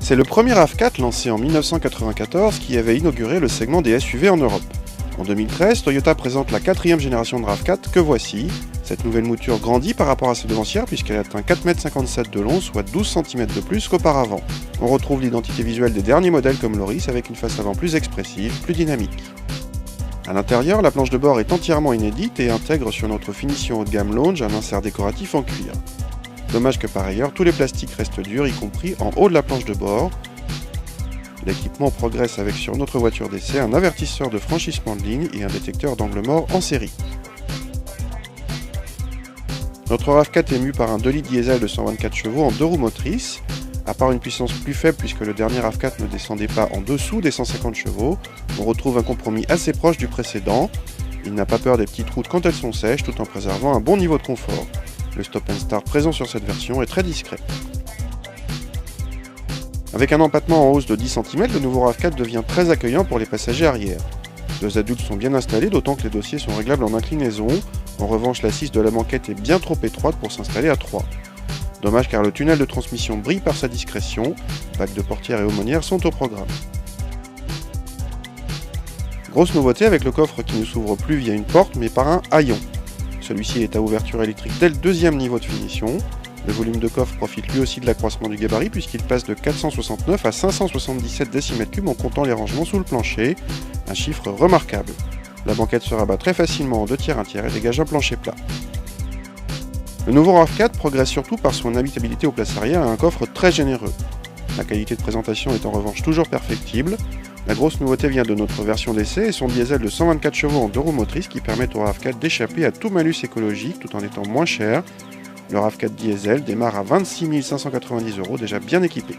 C'est le premier RAV4 lancé en 1994 qui avait inauguré le segment des SUV en Europe. En 2013, Toyota présente la 4e génération de RAV4 que voici. Cette nouvelle mouture grandit par rapport à sa devancière puisqu'elle atteint 4,57 m de long, soit 12 cm de plus qu'auparavant. On retrouve l'identité visuelle des derniers modèles comme l'Oris avec une face avant plus expressive, plus dynamique. A l'intérieur, la planche de bord est entièrement inédite et intègre sur notre finition haut de gamme Lounge un insert décoratif en cuir. Dommage que par ailleurs, tous les plastiques restent durs, y compris en haut de la planche de bord. L'équipement progresse avec sur notre voiture d'essai un avertisseur de franchissement de ligne et un détecteur d'angle mort en série. Notre RAV4 est mu par un 2 litres diesel de 124 chevaux en 2 roues motrices. À part une puissance plus faible puisque le dernier RAV4 ne descendait pas en dessous des 150 chevaux, on retrouve un compromis assez proche du précédent. Il n'a pas peur des petites routes quand elles sont sèches tout en préservant un bon niveau de confort. Le stop and start présent sur cette version est très discret. Avec un empattement en hausse de 10 cm, le nouveau RAV4 devient très accueillant pour les passagers arrière. 2 adultes sont bien installés, d'autant que les dossiers sont réglables en inclinaison. En revanche, l'assise de la banquette est bien trop étroite pour s'installer à 3. Dommage car le tunnel de transmission brille par sa discrétion. Bac de portière et aumônière sont au programme. Grosse nouveauté avec le coffre qui ne s'ouvre plus via une porte mais par un haillon. Celui-ci est à ouverture électrique dès le 2e niveau de finition. Le volume de coffre profite lui aussi de l'accroissement du gabarit puisqu'il passe de 469 à 577 décimètres cubes en comptant les rangements sous le plancher, un chiffre remarquable. La banquette se rabat très facilement en 2 tiers, 1 tiers et dégage un plancher plat. Le nouveau RAV4 progresse surtout par son habitabilité aux places arrière et un coffre très généreux. La qualité de présentation est en revanche toujours perfectible. La grosse nouveauté vient de notre version d'essai et son diesel de 124 chevaux en 2 roues motrices qui permettent au RAV4 d'échapper à tout malus écologique tout en étant moins cher. Le RAV4 diesel démarre à 26 590 € déjà bien équipé.